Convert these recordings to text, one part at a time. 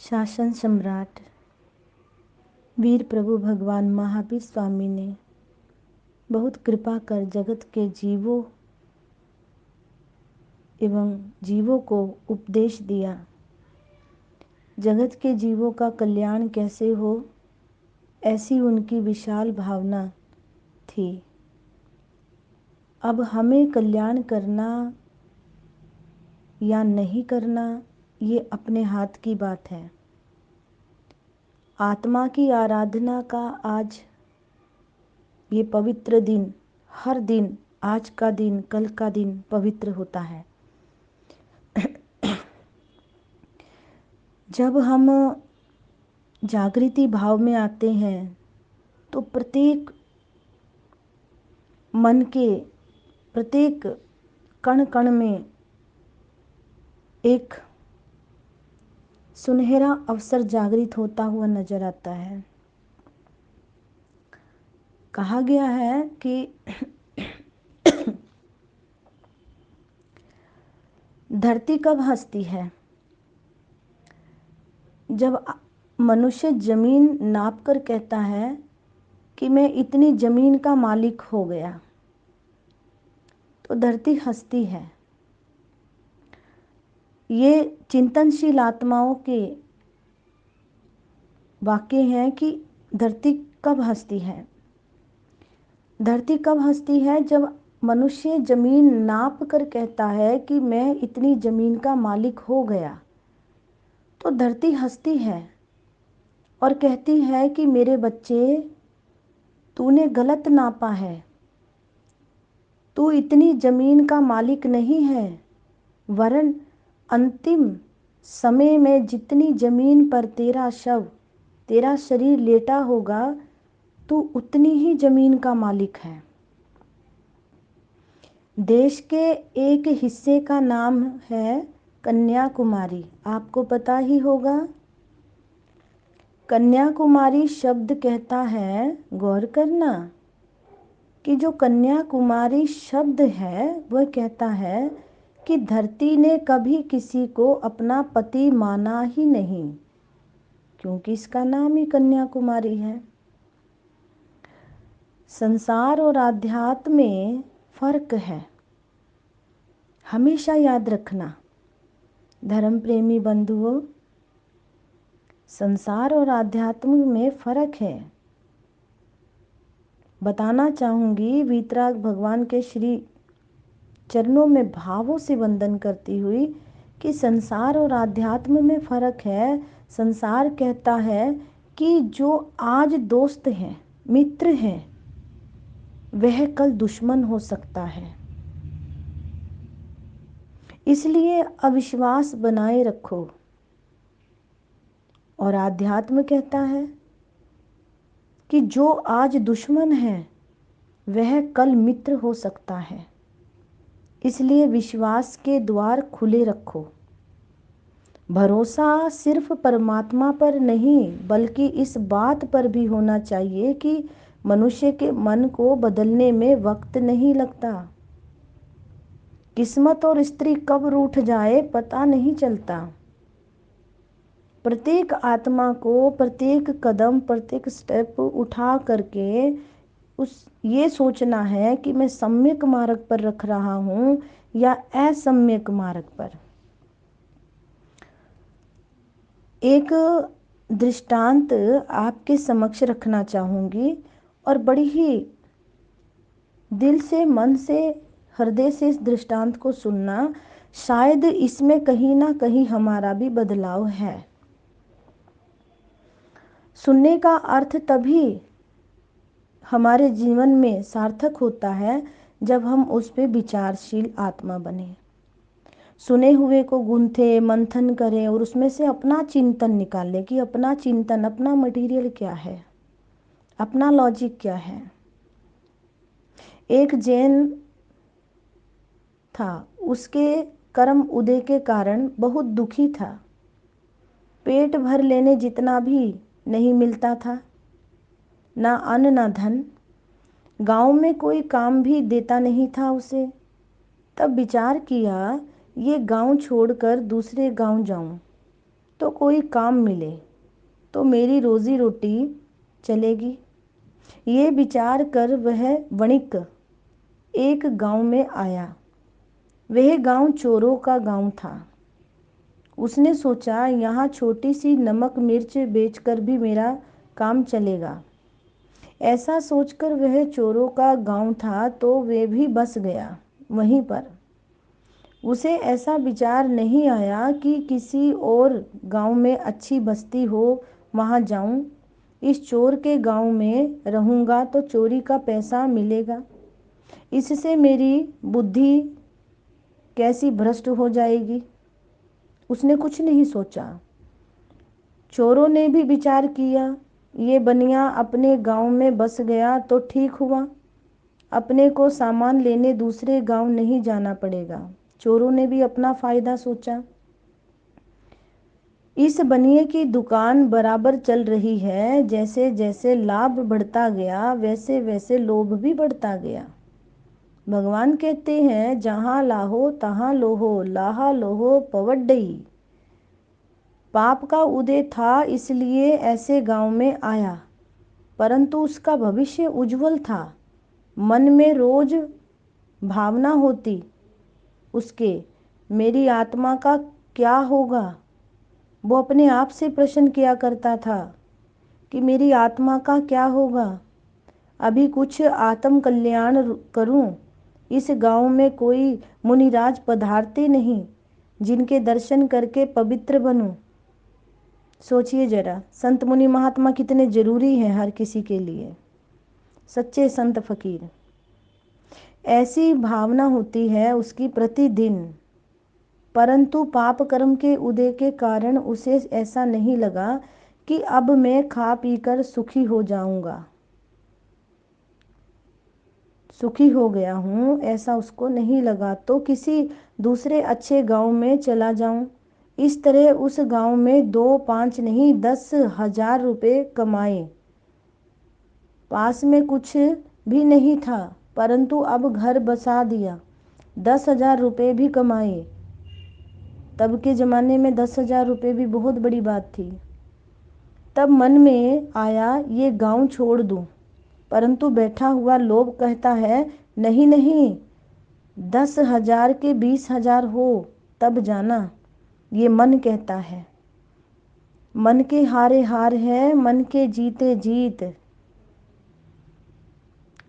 शासन सम्राट वीर प्रभु भगवान महावीर स्वामी ने बहुत कृपा कर जगत के जीवों एवं जीवों को उपदेश दिया। जगत के जीवों का कल्याण कैसे हो, ऐसी उनकी विशाल भावना थी। अब हमें कल्याण करना या नहीं करना, ये अपने हाथ की बात है। आत्मा की आराधना का आज ये पवित्र दिन, हर दिन आज का दिन कल का दिन पवित्र होता है। जब हम जागृति भाव में आते हैं तो प्रत्येक मन के प्रत्येक कण कण में एक सुनहरा अवसर जागृत होता हुआ नजर आता है। कहा गया है कि धरती कब हंसती है? जब मनुष्य जमीन नाप कर कहता है कि मैं इतनी जमीन का मालिक हो गया, तो धरती हंसती है। ये चिंतनशील आत्माओं के वाक्य हैं कि धरती कब हंसती है। धरती कब हंसती है? जब मनुष्य जमीन नाप कर कहता है कि मैं इतनी जमीन का मालिक हो गया, तो धरती हंसती है और कहती है कि मेरे बच्चे, तूने गलत नापा है, तू इतनी जमीन का मालिक नहीं है, वरन अंतिम समय में जितनी जमीन पर तेरा शव, तेरा शरीर लेटा होगा, तू उतनी ही जमीन का मालिक है। देश के एक हिस्से का नाम है कन्याकुमारी, आपको पता ही होगा। कन्याकुमारी शब्द कहता है, गौर करना, कि जो कन्याकुमारी शब्द है वह कहता है कि धरती ने कभी किसी को अपना पति माना ही नहीं, क्योंकि इसका नाम ही कन्याकुमारी है। संसार और आध्यात्म में फर्क है, हमेशा याद रखना धर्म प्रेमी बंधुओं। संसार और आध्यात्म में फर्क है। बताना चाहूँगी वीतराग भगवान के श्री चरणों में भावों से वंदन करती हुई कि संसार और आध्यात्म में फर्क है। संसार कहता है कि जो आज दोस्त हैं, मित्र हैं, वह कल दुश्मन हो सकता है, इसलिए अविश्वास बनाए रखो। और आध्यात्म कहता है कि जो आज दुश्मन है वह कल मित्र हो सकता है, इसलिए विश्वास के द्वार खुले रखो। भरोसा सिर्फ परमात्मा पर नहीं, बल्कि इस बात पर भी होना चाहिए कि मनुष्य के मन को बदलने में वक्त नहीं लगता। किस्मत और स्त्री कब रूठ जाए पता नहीं चलता। प्रत्येक आत्मा को प्रत्येक कदम, प्रत्येक स्टेप उठा करके ये सोचना है कि मैं सम्यक मार्ग पर रख रहा हूँ या असम्यक मार्ग पर। एक दृष्टांत आपके समक्ष रखना चाहूँगी और बड़ी ही दिल से, मन से, हृदय से इस दृष्टांत को सुनना। शायद इसमें कहीं ना कहीं हमारा भी बदलाव है। सुनने का अर्थ तभी हमारे जीवन में सार्थक होता है जब हम उस पे विचारशील आत्मा बने, सुने हुए को गुंथे, मंथन करें और उसमें से अपना चिंतन निकालें कि अपना चिंतन, अपना मटेरियल क्या है, अपना लॉजिक क्या है। एक जैन था, उसके कर्म उदय के कारण बहुत दुखी था। पेट भर लेने जितना भी नहीं मिलता था, ना अन्न ना धन। गांव में कोई काम भी देता नहीं था उसे। तब विचार किया, ये गांव छोड़कर दूसरे गांव जाऊं, तो कोई काम मिले तो मेरी रोजी रोटी चलेगी। ये विचार कर वह वणिक एक गांव में आया। वह गांव चोरों का गांव था। उसने सोचा यहाँ छोटी सी नमक मिर्च बेचकर भी मेरा काम चलेगा। ऐसा सोचकर वह चोरों का गांव था तो वे भी बस गया वहीं पर। उसे ऐसा विचार नहीं आया कि किसी और गांव में अच्छी बस्ती हो वहां जाऊं। इस चोर के गांव में रहूंगा तो चोरी का पैसा मिलेगा। इससे मेरी बुद्धि कैसी भ्रष्ट हो जाएगी। उसने कुछ नहीं सोचा। चोरों ने भी विचार किया, ये बनिया अपने गांव में बस गया तो ठीक हुआ, अपने को सामान लेने दूसरे गांव नहीं जाना पड़ेगा। चोरों ने भी अपना फायदा सोचा। इस बनिए की दुकान बराबर चल रही है। जैसे जैसे लाभ बढ़ता गया वैसे वैसे लोभ भी बढ़ता गया। भगवान कहते हैं, जहां लाहो तहां लोहो, लाहा लोहो पवड्डई। पाप का उदय था इसलिए ऐसे गांव में आया, परंतु उसका भविष्य उज्जवल था। मन में रोज भावना होती उसके, मेरी आत्मा का क्या होगा। वो अपने आप से प्रश्न किया करता था कि मेरी आत्मा का क्या होगा। अभी कुछ आत्म कल्याण करूं। इस गांव में कोई मुनिराज पधारते नहीं जिनके दर्शन करके पवित्र बनूं। सोचिए जरा, संत मुनि महात्मा कितने जरूरी हैं हर किसी के लिए। सच्चे संत फकीर, ऐसी भावना होती है उसकी प्रतिदिन। परंतु पाप कर्म के उदय के कारण उसे ऐसा नहीं लगा कि अब मैं खा पीकर सुखी हो जाऊंगा, सुखी हो गया हूँ, ऐसा उसको नहीं लगा। तो किसी दूसरे अच्छे गांव में चला जाऊं। इस तरह उस गांव में 2 5 नहीं 10,000 रुपये कमाए। पास में कुछ भी नहीं था, परंतु अब घर बसा दिया। 10,000 रुपये भी कमाए। तब के ज़माने में 10,000 रुपये भी बहुत बड़ी बात थी। तब मन में आया ये गांव छोड़ दूं, परंतु बैठा हुआ लोभ कहता है नहीं नहीं, 10,000 के 20,000 हो तब जाना। ये मन कहता है। मन के हारे हार है, मन के जीते जीत।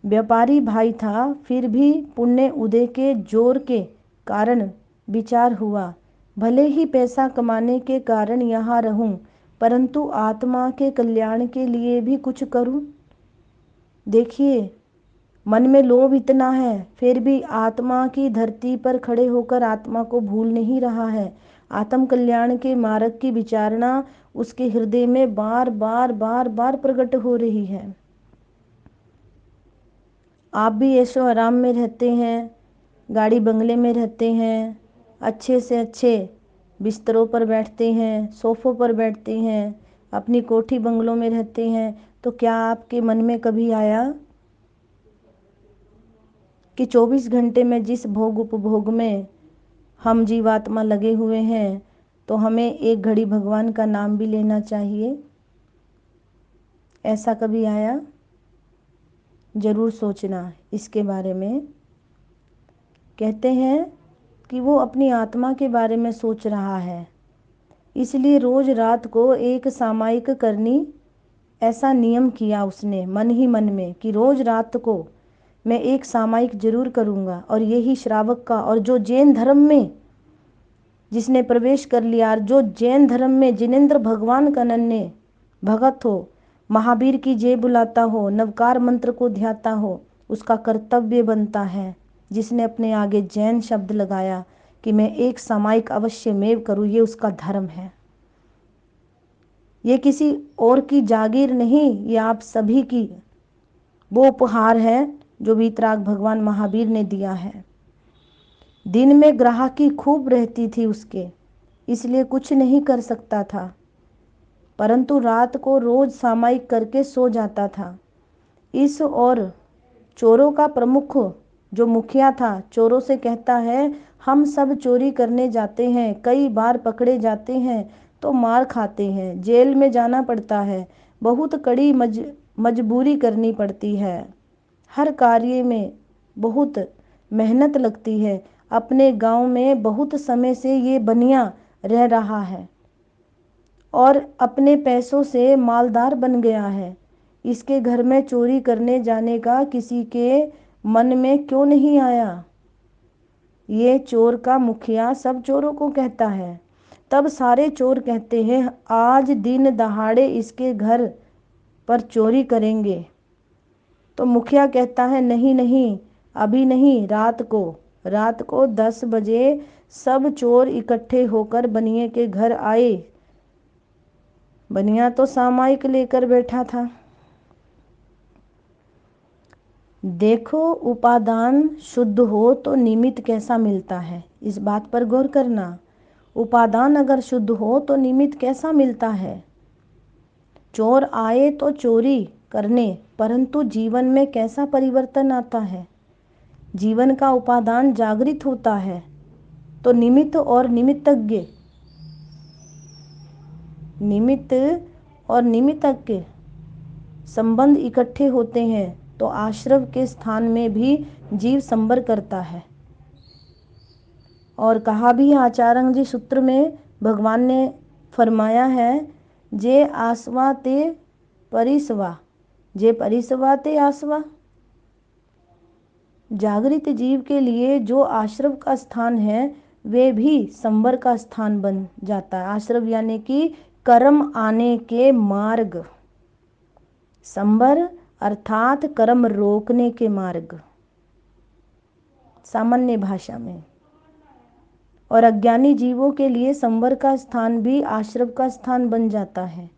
व्यापारी भाई था, फिर भी पुण्य उदय के जोर के कारण विचार हुआ, भले ही पैसा कमाने के कारण यहाँ रहूं, परंतु आत्मा के कल्याण के लिए भी कुछ करूं। देखिए, मन में लोभ इतना है, फिर भी आत्मा की धरती पर खड़े होकर आत्मा को भूल नहीं रहा है। आत्म कल्याण के मार्ग की विचारणा उसके हृदय में बार बार बार बार प्रकट हो रही है। आप भी ऐशो आराम में रहते हैं, गाड़ी बंगले में रहते हैं, अच्छे से अच्छे बिस्तरों पर बैठते हैं, सोफ़ों पर बैठते हैं, अपनी कोठी बंगलों में रहते हैं, तो क्या आपके मन में कभी आया कि 24 घंटे में जिस भोग उपभोग में हम जीवात्मा लगे हुए हैं, तो हमें एक घड़ी भगवान का नाम भी लेना चाहिए? ऐसा कभी आया? ज़रूर सोचना इसके बारे में। कहते हैं कि वो अपनी आत्मा के बारे में सोच रहा है, इसलिए रोज़ रात को एक सामायिक करनी, ऐसा नियम किया उसने मन ही मन में कि रोज़ रात को मैं एक सामायिक जरूर करूँगा। और यही श्रावक का, और जो जैन धर्म में जिसने प्रवेश कर लिया, जो जैन धर्म में जिनेंद्र भगवान का नन्हे भगत हो, महावीर की जय बुलाता हो, नवकार मंत्र को ध्याता हो, उसका कर्तव्य बनता है। जिसने अपने आगे जैन शब्द लगाया कि मैं एक सामायिक अवश्य मेव करूँ, ये उसका धर्म है। ये किसी और की जागीर नहीं, ये आप सभी की वो उपहार है जो वीतराग भगवान महावीर ने दिया है। दिन में ग्राहकी खूब रहती थी उसके, इसलिए कुछ नहीं कर सकता था, परंतु रात को रोज सामायिक करके सो जाता था। इस और चोरों का प्रमुख जो मुखिया था, चोरों से कहता है हम सब चोरी करने जाते हैं, कई बार पकड़े जाते हैं, तो मार खाते हैं, जेल में जाना पड़ता है, बहुत कड़ी मजबूरी करनी पड़ती है, हर कार्य में बहुत मेहनत लगती है। अपने गांव में बहुत समय से ये बनिया रह रहा है और अपने पैसों से मालदार बन गया है। इसके घर में चोरी करने जाने का किसी के मन में क्यों नहीं आया? ये चोर का मुखिया सब चोरों को कहता है। तब सारे चोर कहते हैं आज दिन दहाड़े इसके घर पर चोरी करेंगे। तो मुखिया कहता है नहीं नहीं, अभी नहीं, रात को 10 बजे सब चोर इकट्ठे होकर बनिए के घर आए। बनिया तो सामायिक लेकर बैठा था। देखो, उपादान शुद्ध हो तो निमित्त कैसा मिलता है, इस बात पर गौर करना। उपादान अगर शुद्ध हो तो निमित्त कैसा मिलता है। चोर आए तो चोरी करने, परंतु जीवन में कैसा परिवर्तन आता है। जीवन का उपादान जागृत होता है तो निमित्त और निमित्तज्ञ संबंध इकट्ठे होते हैं तो आश्रव के स्थान में भी जीव संबर करता है। और कहा भी आचार्य जी सूत्र में भगवान ने फरमाया है, जे आसवा ते परिसवा, जे परिसवा ते आसवा। जागृत जीव के लिए जो आश्रव का स्थान है वे भी संबर का स्थान बन जाता है। आश्रव यानी कि कर्म आने के मार्ग, संबर अर्थात कर्म रोकने के मार्ग सामान्य भाषा में। और अज्ञानी जीवों के लिए संबर का स्थान भी आश्रव का स्थान बन जाता है।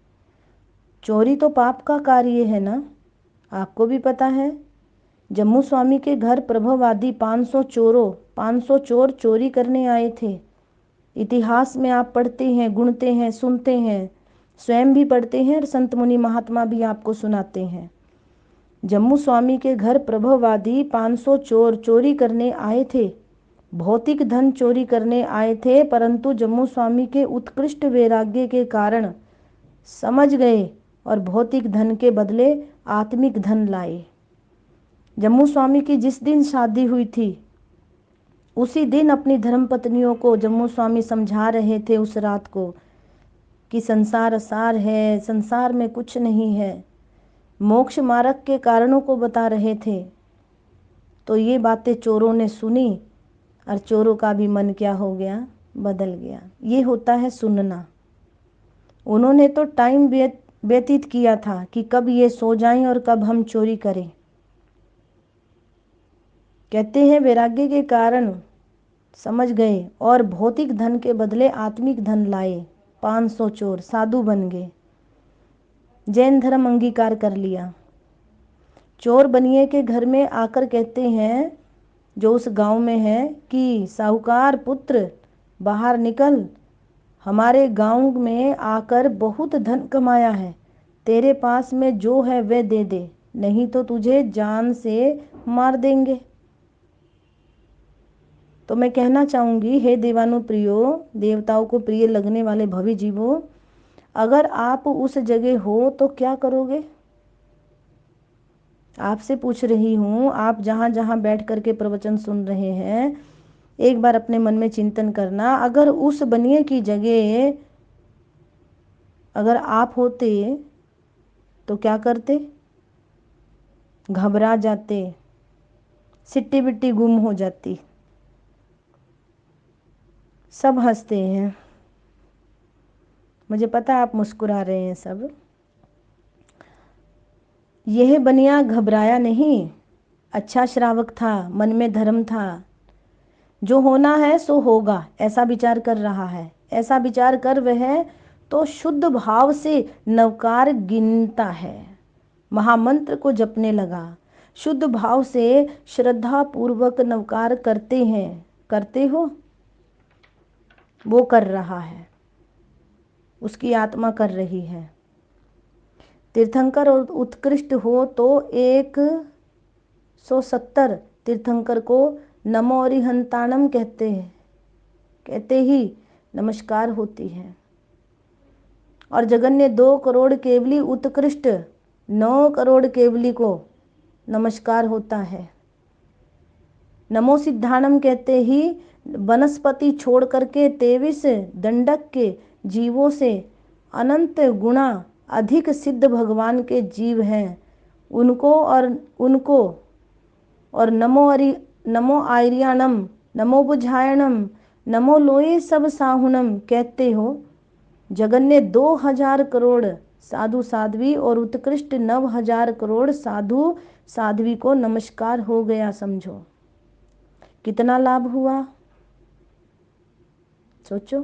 चोरी तो पाप का कार्य है ना, आपको भी पता है। जम्मू स्वामी के घर प्रभववादी 500 चोर चोरी करने आए थे। इतिहास में आप पढ़ते हैं, गुणते हैं, सुनते हैं, स्वयं भी पढ़ते हैं और संत मुनि महात्मा भी आपको सुनाते हैं। जम्मू स्वामी के घर प्रभववादी 500 चोर चोरी करने आए थे, भौतिक धन चोरी करने आए थे, परंतु जम्मू स्वामी के उत्कृष्ट वैराग्य के कारण समझ गए और भौतिक धन के बदले आत्मिक धन लाए। जम्मू स्वामी की जिस दिन शादी हुई थी उसी दिन अपनी धर्मपत्नियों को जम्मू स्वामी समझा रहे थे उस रात को कि संसार असार है, संसार में कुछ नहीं है, मोक्ष मार्ग के कारणों को बता रहे थे। तो ये बातें चोरों ने सुनी और चोरों का भी मन क्या हो गया, बदल गया। ये होता है सुनना। उन्होंने तो टाइम व्यतीत किया था कि कब ये सो जाएं और कब हम चोरी करें। कहते हैं वैराग्य के कारण समझ गए और भौतिक धन के बदले आत्मिक धन लाए। 500 चोर साधु बन गए, जैन धर्म अंगीकार कर लिया। चोर बनिए के घर में आकर कहते हैं जो उस गांव में है कि साहूकार पुत्र बाहर निकल, हमारे गांव में आकर बहुत धन कमाया है, तेरे पास में जो है वह दे दे, नहीं तो तुझे जान से मार देंगे। तो मैं कहना चाहूँगी, हे देवानुप्रियो, देवताओं को प्रिय लगने वाले भवी जीवों, अगर आप उस जगह हो तो क्या करोगे? आपसे पूछ रही हूँ, आप जहाँ जहाँ बैठ करके प्रवचन सुन रहे हैं, एक बार अपने मन में चिंतन करना, अगर उस बनिए की जगह अगर आप होते तो क्या करते? घबरा जाते, सिट्टी बिट्टी गुम हो जाती। सब हंसते हैं, मुझे पता आप मुस्कुरा रहे हैं सब। यह बनिया घबराया नहीं, अच्छा श्रावक था, मन में धर्म था, जो होना है सो होगा ऐसा विचार कर रहा है। ऐसा विचार कर वह तो शुद्ध भाव से नवकार गिनता है, महामंत्र को जपने लगा। शुद्ध भाव से श्रद्धा पूर्वक नवकार करते हैं, करते हो? वो कर रहा है, उसकी आत्मा कर रही है। तीर्थंकर और उत्कृष्ट हो तो 170 तीर्थंकर को नमो अरिहंताणम कहते हैं, कहते ही नमस्कार होती है। और जगन्य 2 करोड़ केवली उत्कृष्ट 9 करोड़ केवली को नमस्कार होता है। नमो सिद्धानम कहते ही वनस्पति छोड़ करके 23 दंडक के जीवों से अनंत गुणा अधिक सिद्ध भगवान के जीव हैं, उनको और नमो आर्याणम, नमो बुझायणम, नमो लोये सब साहुनम कहते हो। जगन्य 2000 करोड़ साधु साध्वी और उत्कृष्ट 9000 करोड़ साधु साध्वी को नमस्कार हो गया। समझो कितना लाभ हुआ, सोचो।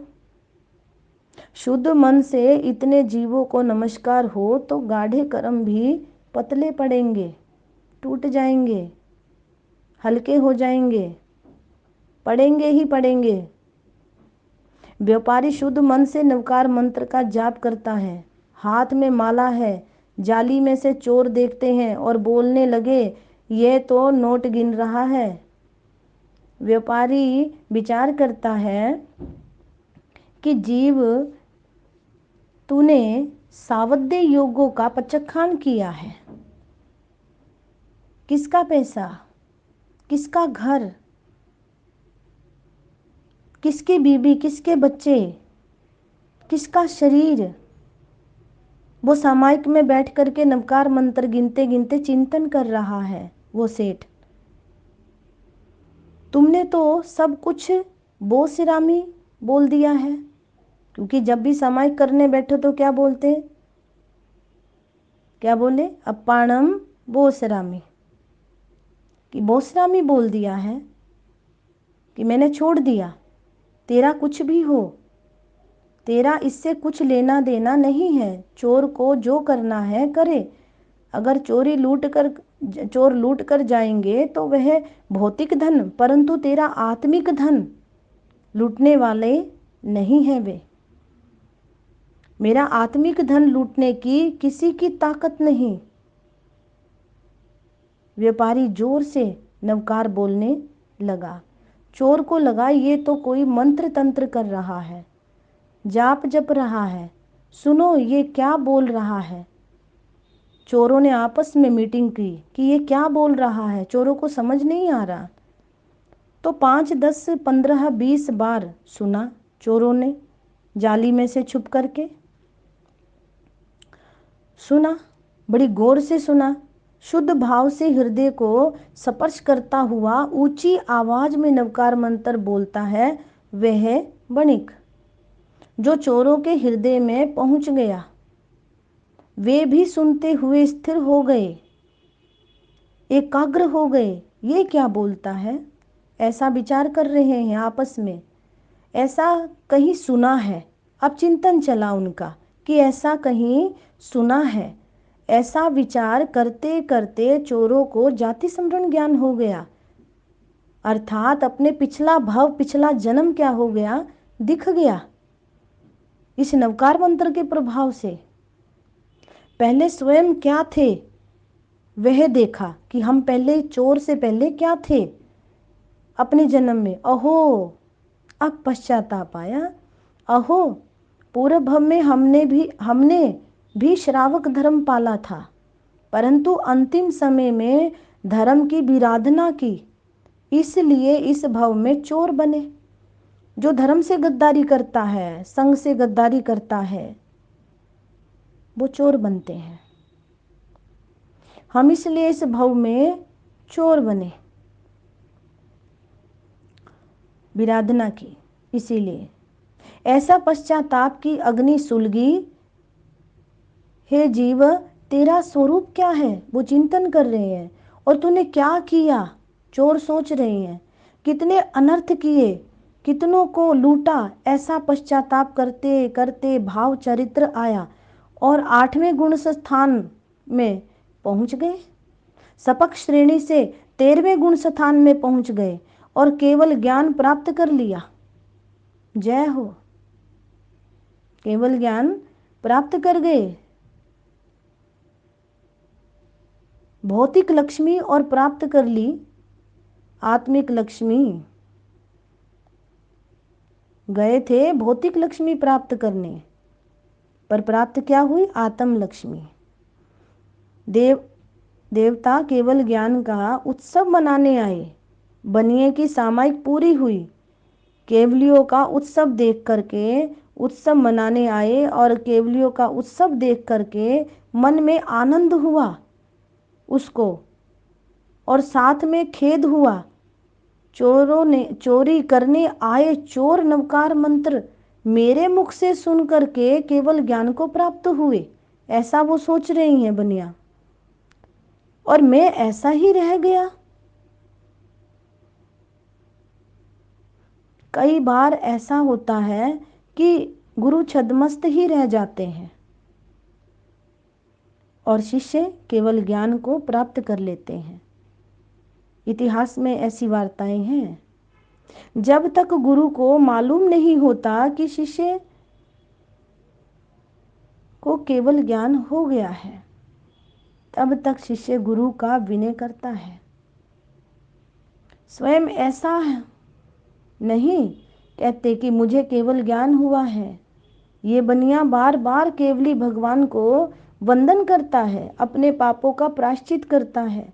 शुद्ध मन से इतने जीवों को नमस्कार हो तो गाढ़े कर्म भी पतले पड़ेंगे, टूट जाएंगे, हल्के हो जाएंगे, पड़ेंगे ही पड़ेंगे। व्यापारी शुद्ध मन से नवकार मंत्र का जाप करता है, हाथ में माला है, जाली में से चोर देखते हैं और बोलने लगे ये तो नोट गिन रहा है। व्यापारी विचार करता है कि जीव तूने सावध्य योगों का पचखान किया है, किसका पैसा, किसका घर, किसकी बीबी, किसके बच्चे, किसका शरीर, वो सामायिक में बैठ करके नवकार मंत्र गिनते गिनते चिंतन कर रहा है वो सेठ। तुमने तो सब कुछ बोसिरामी बोल दिया है, क्योंकि जब भी सामायिक करने बैठो तो क्या बोलते, क्या बोले, अपाणम बोसरामी, कि बोसरामी बोल दिया है कि मैंने छोड़ दिया, तेरा कुछ भी हो, तेरा इससे कुछ लेना देना नहीं है। चोर को जो करना है करे, अगर चोर लूट कर जाएंगे तो वह भौतिक धन, परंतु तेरा आत्मिक धन लूटने वाले नहीं है वे। मेरा आत्मिक धन लूटने की किसी की ताकत नहीं। व्यापारी जोर से नवकार बोलने लगा। चोर को लगा ये तो कोई मंत्र तंत्र कर रहा है, जाप जप रहा है, सुनो ये क्या बोल रहा है। चोरों ने आपस में मीटिंग की कि ये क्या बोल रहा है, चोरों को समझ नहीं आ रहा। तो 5, 10, 15, 20 बार सुना चोरों ने, जाली में से छुप करके सुना, बड़ी गौर से सुना, शुद्ध भाव से हृदय को स्पर्श करता हुआ ऊंची आवाज में नवकार मंत्र बोलता है वह वणिक, जो चोरों के हृदय में पहुंच गया। वे भी सुनते हुए स्थिर हो गए, एकाग्र हो गए। ये क्या बोलता है, ऐसा विचार कर रहे हैं आपस में, ऐसा कहीं सुना है। अब चिंतन चला उनका कि ऐसा कहीं सुना है। ऐसा विचार करते करते चोरों को जाति स्मरण ज्ञान हो गया, अर्थात अपने पिछला भव, पिछला जन्म क्या हो गया, दिख गया इस नवकार मंत्र के प्रभाव से। पहले स्वयं क्या थे वह देखा कि हम पहले चोर से पहले क्या थे अपने जन्म में। अहो अब पश्चाताप आया, अहो पूर्व भव में हमने भी श्रावक धर्म पाला था, परंतु अंतिम समय में धर्म की विराधना की, इसलिए इस भव में चोर बने। जो धर्म से गद्दारी करता है, संघ से गद्दारी करता है, वो चोर बनते हैं। हम इसलिए इस भव में चोर बने, विराधना की, इसीलिए ऐसा पश्चाताप की अग्नि सुलगी। हे जीव तेरा स्वरूप क्या है, वो चिंतन कर रहे हैं। और तूने क्या किया, चोर सोच रहे हैं, कितने अनर्थ किए, कितनों को लूटा। ऐसा पश्चाताप करते करते भाव चरित्र आया और 8वें गुण स्थान में पहुंच गए। सपक श्रेणी से 13वें गुण स्थान में पहुंच गए और केवल ज्ञान प्राप्त कर लिया। जय हो, केवल ज्ञान प्राप्त कर गए। भौतिक लक्ष्मी और प्राप्त कर ली आत्मिक लक्ष्मी। गए थे भौतिक लक्ष्मी प्राप्त करने, पर प्राप्त क्या हुई? आत्म लक्ष्मी। देवता केवल ज्ञान का उत्सव मनाने आए। बनिए की सामायिक पूरी हुई। केवलियों का उत्सव देख करके उत्सव मनाने आए और केवलियों का उत्सव देख करके मन में आनंद हुआ उसको, और साथ में खेद हुआ। चोरों ने चोरी करने आए चोर नवकार मंत्र मेरे मुख से सुन करके केवल ज्ञान को प्राप्त हुए, ऐसा वो सोच रही हैं बनिया, और मैं ऐसा ही रह गया। कई बार ऐसा होता है कि गुरु छद्मस्त ही रह जाते हैं और शिष्य केवल ज्ञान को प्राप्त कर लेते हैं। इतिहास में ऐसी वार्ताएं हैं। जब तक गुरु को मालूम नहीं होता कि शिष्य को केवल ज्ञान हो गया है, तब तक शिष्य गुरु का विनय करता है। स्वयं ऐसा नहीं कहते कि मुझे केवल ज्ञान हुआ है। ये बनिया बार बार केवली भगवान को वंदन करता है, अपने पापों का प्रायश्चित करता है।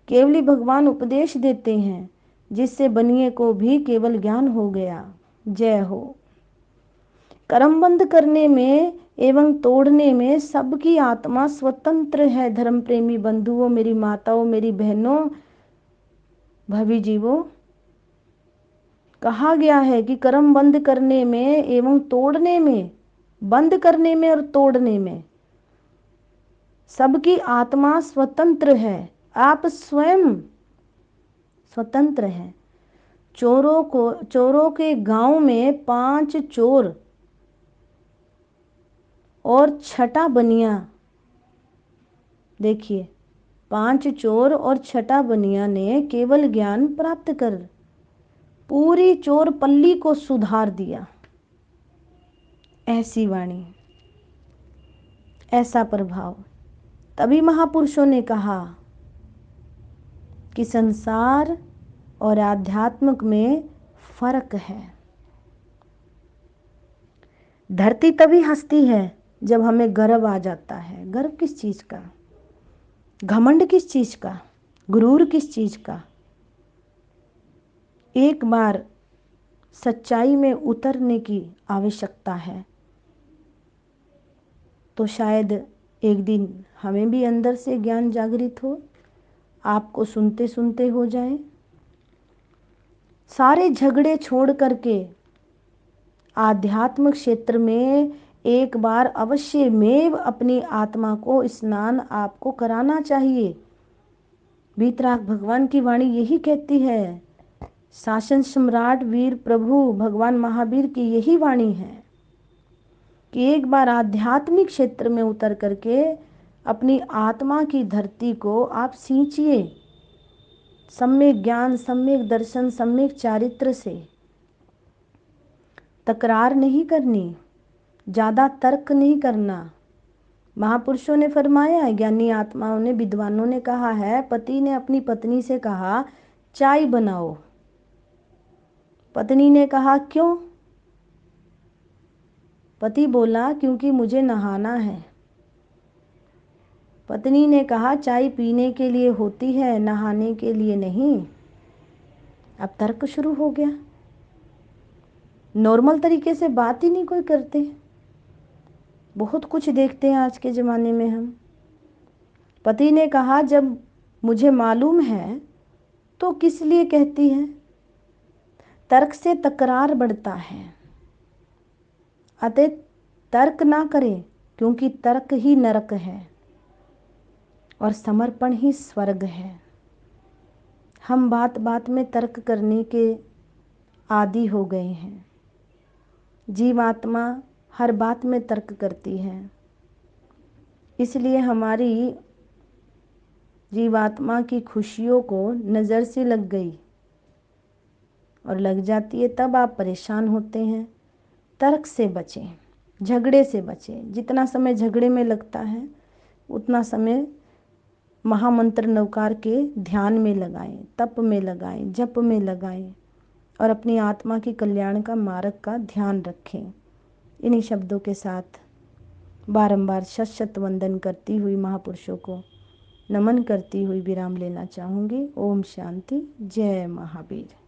केवली भगवान उपदेश देते हैं जिससे बनिए को भी केवल ज्ञान हो गया। जय हो। कर्म बंद करने में एवं तोड़ने में सबकी आत्मा स्वतंत्र है। धर्म प्रेमी बंधुओं, मेरी माताओं, मेरी बहनों, भवी जीवों, कहा गया है कि कर्म बंद करने में एवं तोड़ने में, बंद करने में और तोड़ने में सबकी आत्मा स्वतंत्र है। आप स्वयं स्वतंत्र हैं। चोरों के गांव में 5 चोर और 6 बनिया, देखिए 5 चोर और 6 बनिया ने केवल ज्ञान प्राप्त कर पूरी चोर पल्ली को सुधार दिया। ऐसी वाणी, ऐसा प्रभाव। तभी महापुरुषों ने कहा कि संसार और आध्यात्मिक में फर्क है। धरती तभी हंसती है जब हमें गर्व आ जाता है। गर्व किस चीज का? घमंड किस चीज का? गुरूर किस चीज का? एक बार सच्चाई में उतरने की आवश्यकता है, तो शायद एक दिन हमें भी अंदर से ज्ञान जागृत हो, आपको सुनते सुनते हो जाए। सारे झगड़े छोड़ करके आध्यात्मिक क्षेत्र में एक बार अवश्य में अपनी आत्मा को स्नान आपको कराना चाहिए। वीतराग भगवान की वाणी यही कहती है। शासन सम्राट वीर प्रभु भगवान महावीर की यही वाणी है कि एक बार आध्यात्मिक क्षेत्र में उतर करके अपनी आत्मा की धरती को आप सींचिए, सम्यक ज्ञान, सम्यक दर्शन, सम्यक चारित्र से। तकरार नहीं करनी, ज़्यादा तर्क नहीं करना। महापुरुषों ने फरमाया है, ज्ञानी आत्माओं ने, विद्वानों ने कहा है, पति ने अपनी पत्नी से कहा चाय बनाओ। पत्नी ने कहा क्यों? पति बोला क्योंकि मुझे नहाना है। पत्नी ने कहा चाय पीने के लिए होती है, नहाने के लिए नहीं। अब तर्क शुरू हो गया। नॉर्मल तरीके से बात ही नहीं कोई करते। बहुत कुछ देखते हैं आज के ज़माने में हम। पति ने कहा जब मुझे मालूम है तो किस लिए कहती है? तर्क से तकरार बढ़ता है। अतः तर्क ना करें, क्योंकि तर्क ही नरक है और समर्पण ही स्वर्ग है। हम बात बात में तर्क करने के आदी हो गए हैं। जीवात्मा हर बात में तर्क करती है, इसलिए हमारी जीवात्मा की खुशियों को नज़र से लग गई और लग जाती है, तब आप परेशान होते हैं। तर्क से बचें, झगड़े से बचें। जितना समय झगड़े में लगता है उतना समय महामंत्र नवकार के ध्यान में लगाएं, तप में लगाएं, जप में लगाएं और अपनी आत्मा की कल्याण का मार्ग का ध्यान रखें। इन्हीं शब्दों के साथ बारंबार शत शत वंदन करती हुई महापुरुषों को नमन करती हुई विराम लेना चाहूँगी। ओम शांति। जय महावीर।